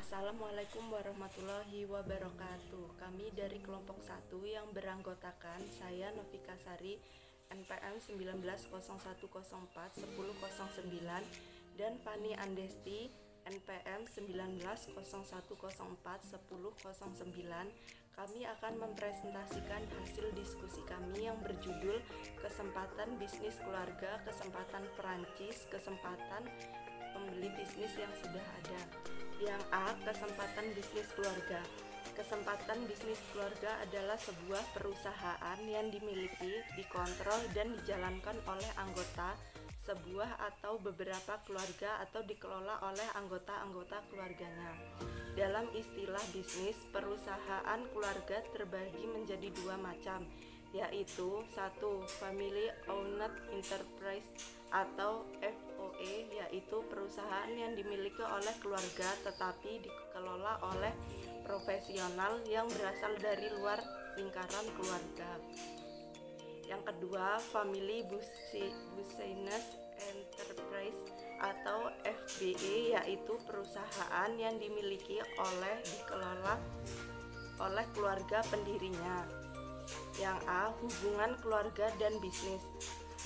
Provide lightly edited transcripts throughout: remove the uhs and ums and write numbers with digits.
Assalamualaikum warahmatullahi wabarakatuh. Kami dari kelompok 1 yang beranggotakan saya Novika Sari NPM 1901041009 dan Fani Andesti NPM 1901041009. Kami akan mempresentasikan hasil diskusi kami yang berjudul Kesempatan Bisnis Keluarga, Kesempatan Perancis, Kesempatan Pembeli Bisnis yang Sudah Ada. Yang A, kesempatan bisnis keluarga. Kesempatan bisnis keluarga adalah sebuah perusahaan yang dimiliki, dikontrol, dan dijalankan oleh anggota sebuah atau beberapa keluarga atau dikelola oleh anggota-anggota keluarganya. Dalam istilah bisnis, perusahaan keluarga terbagi menjadi dua macam, yaitu 1. Family Owned Enterprise atau FOE, yaitu perusahaan yang dimiliki oleh keluarga tetapi dikelola oleh profesional yang berasal dari luar lingkaran keluarga. Yang kedua, Family Business Enterprise atau FBE, yaitu perusahaan yang dimiliki dikelola oleh keluarga pendirinya. Yang A, hubungan keluarga dan bisnis.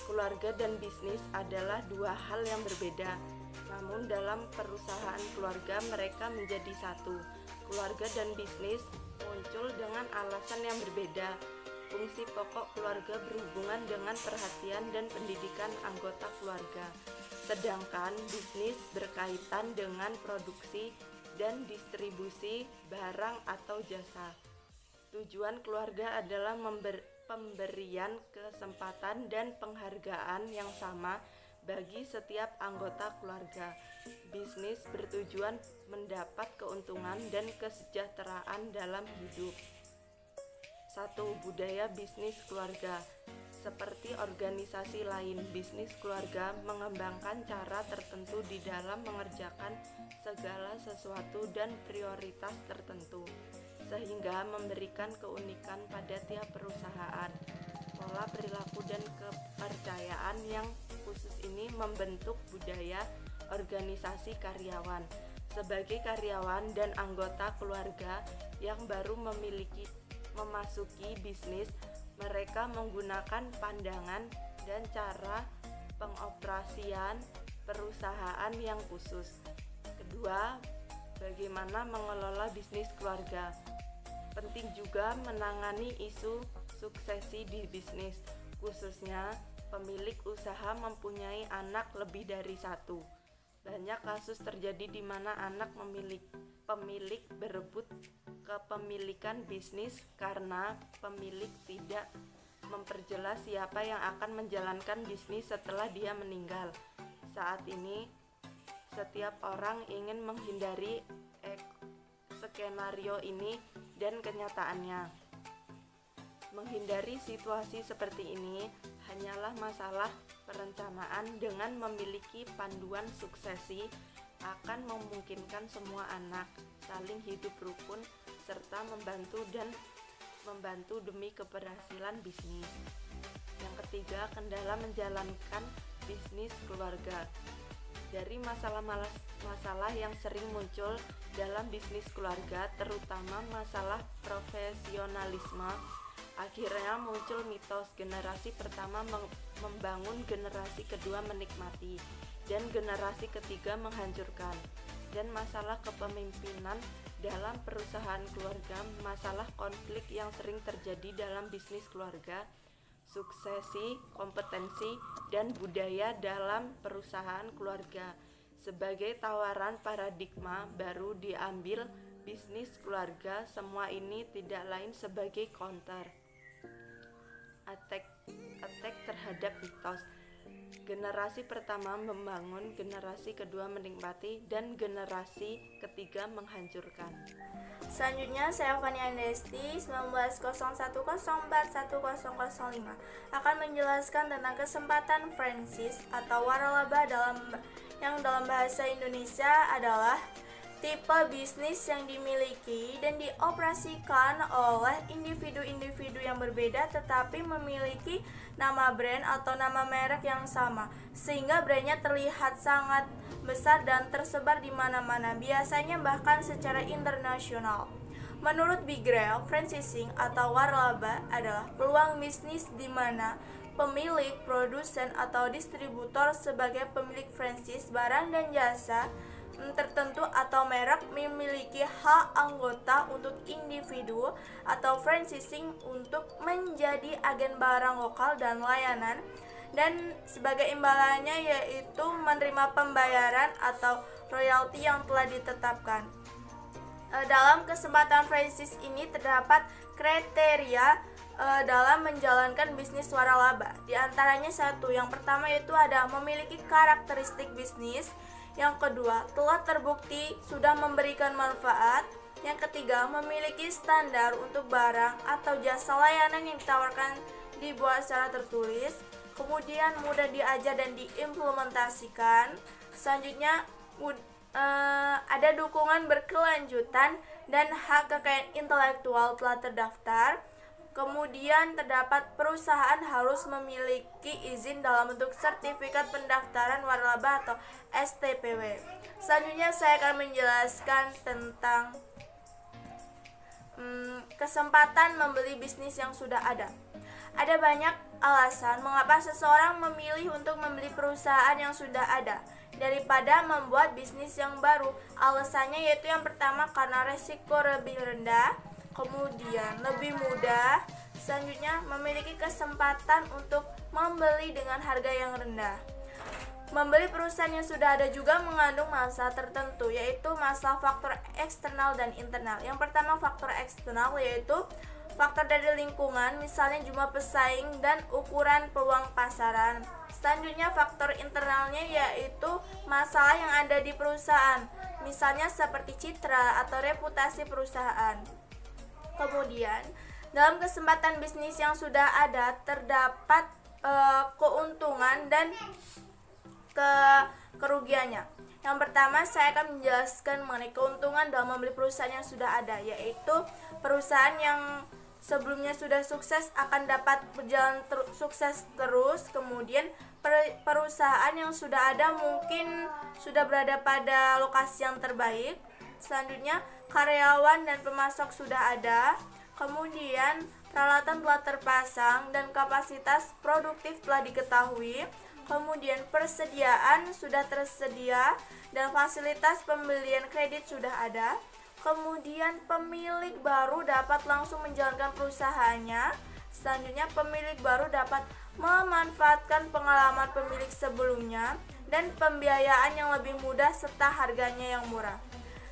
Keluarga dan bisnis adalah dua hal yang berbeda, namun dalam perusahaan keluarga mereka menjadi satu. Keluarga dan bisnis muncul dengan alasan yang berbeda. Fungsi pokok keluarga berhubungan dengan perhatian dan pendidikan anggota keluarga, sedangkan bisnis berkaitan dengan produksi dan distribusi barang atau jasa. Tujuan keluarga adalah pemberian kesempatan dan penghargaan yang sama bagi setiap anggota keluarga. Bisnis bertujuan mendapat keuntungan dan kesejahteraan dalam hidup. 1. Budaya bisnis keluarga. Seperti organisasi lain, bisnis keluarga mengembangkan cara tertentu di dalam mengerjakan segala sesuatu dan prioritas tertentu, sehingga memberikan keunikan pada tiap perusahaan. Pola perilaku dan kepercayaan yang khusus ini membentuk budaya organisasi karyawan. Sebagai karyawan dan anggota keluarga yang baru memasuki bisnis, mereka menggunakan pandangan dan cara pengoperasian perusahaan yang khusus. Kedua, bagaimana mengelola bisnis keluarga. Penting juga menangani isu suksesi di bisnis, khususnya pemilik usaha mempunyai anak lebih dari satu. Banyak kasus terjadi di mana anak pemilik berebut kepemilikan bisnis karena pemilik tidak memperjelas siapa yang akan menjalankan bisnis setelah dia meninggal. Saat ini, setiap orang ingin menghindari skenario ini dan kenyataannya. Menghindari situasi seperti ini hanyalah masalah perencanaan. Dengan memiliki panduan suksesi akan memungkinkan semua anak saling hidup rukun serta membantu demi keberhasilan bisnis. Yang ketiga, kendala menjalankan bisnis keluarga. Dari masalah yang sering muncul dalam bisnis keluarga, terutama masalah profesionalisme, akhirnya muncul mitos generasi pertama membangun, generasi kedua menikmati, dan generasi ketiga menghancurkan. Dan masalah kepemimpinan dalam perusahaan keluarga, masalah konflik yang sering terjadi dalam bisnis keluarga, suksesi, kompetensi, dan budaya dalam perusahaan keluarga. Sebagai tawaran paradigma baru diambil bisnis keluarga, semua ini tidak lain sebagai counter attack terhadap mitos. Generasi pertama membangun, generasi kedua menikmati, dan generasi ketiga menghancurkan. Selanjutnya, saya Fani Andesti 1901041005 akan menjelaskan tentang kesempatan franchise atau waralaba dalam bahasa Indonesia adalah tipe bisnis yang dimiliki dan dioperasikan oleh individu-individu yang berbeda tetapi memiliki nama brand atau nama merek yang sama, sehingga brandnya terlihat sangat besar dan tersebar di mana-mana, biasanya bahkan secara internasional. Menurut Big Reel, franchising atau waralaba adalah peluang bisnis di mana pemilik, produsen, atau distributor sebagai pemilik franchise barang dan jasa tertentu atau merek memiliki hak anggota untuk individu atau franchising untuk menjadi agen barang lokal dan layanan, dan sebagai imbalannya yaitu menerima pembayaran atau royalti yang telah ditetapkan. Dalam kesempatan franchise ini terdapat kriteria dalam menjalankan bisnis waralaba. Di antaranya satu, yang pertama yaitu ada memiliki karakteristik bisnis. Yang kedua, telah terbukti sudah memberikan manfaat. Yang ketiga, memiliki standar untuk barang atau jasa layanan yang ditawarkan dibuat secara tertulis. Kemudian mudah diajar dan diimplementasikan. Selanjutnya ada dukungan berkelanjutan dan hak kekayaan intelektual telah terdaftar. Kemudian terdapat perusahaan harus memiliki izin dalam bentuk sertifikat pendaftaran waralaba atau STPW. Selanjutnya saya akan menjelaskan tentang kesempatan membeli bisnis yang sudah ada. Ada banyak alasan mengapa seseorang memilih untuk membeli perusahaan yang sudah ada daripada membuat bisnis yang baru. Alasannya yaitu yang pertama karena resiko lebih rendah, kemudian lebih mudah, selanjutnya memiliki kesempatan untuk membeli dengan harga yang rendah. Membeli perusahaan yang sudah ada juga mengandung masalah tertentu, yaitu masalah faktor eksternal dan internal. Yang pertama faktor eksternal yaitu faktor dari lingkungan, misalnya jumlah pesaing dan ukuran peluang pasaran. Selanjutnya faktor internalnya yaitu masalah yang ada di perusahaan, misalnya seperti citra atau reputasi perusahaan. Kemudian, dalam kesempatan bisnis yang sudah ada terdapat keuntungan dan kerugiannya. Yang pertama, saya akan menjelaskan mengenai keuntungan dalam membeli perusahaan yang sudah ada, yaitu perusahaan yang sebelumnya sudah sukses akan dapat berjalan sukses terus. Kemudian perusahaan yang sudah ada mungkin sudah berada pada lokasi yang terbaik. Selanjutnya, karyawan dan pemasok sudah ada. Kemudian, peralatan telah terpasang dan kapasitas produktif telah diketahui. Kemudian, persediaan sudah tersedia dan fasilitas pembelian kredit sudah ada. Kemudian, pemilik baru dapat langsung menjalankan perusahaannya. Selanjutnya, pemilik baru dapat memanfaatkan pengalaman pemilik sebelumnya dan pembiayaan yang lebih mudah serta harganya yang murah.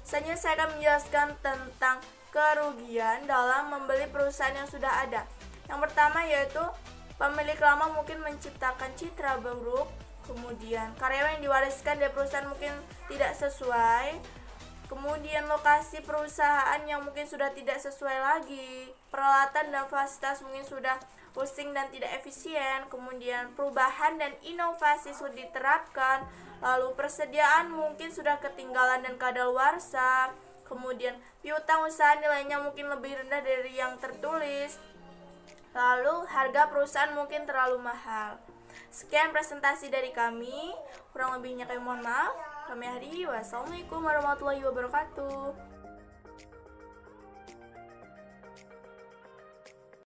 Selanjutnya saya akan menjelaskan tentang kerugian dalam membeli perusahaan yang sudah ada. Yang pertama yaitu pemilik lama mungkin menciptakan citra buruk, kemudian karyawan yang diwariskan dari perusahaan mungkin tidak sesuai, kemudian lokasi perusahaan yang mungkin sudah tidak sesuai lagi, peralatan dan fasilitas mungkin sudah pusing dan tidak efisien, kemudian perubahan dan inovasi sudah diterapkan, lalu persediaan mungkin sudah ketinggalan dan kadaluarsa, kemudian piutang usaha nilainya mungkin lebih rendah dari yang tertulis, lalu harga perusahaan mungkin terlalu mahal. Sekian presentasi dari kami, kurang lebihnya kami mohon maaf. Kami akhiri, wassalamualaikum warahmatullahi wabarakatuh.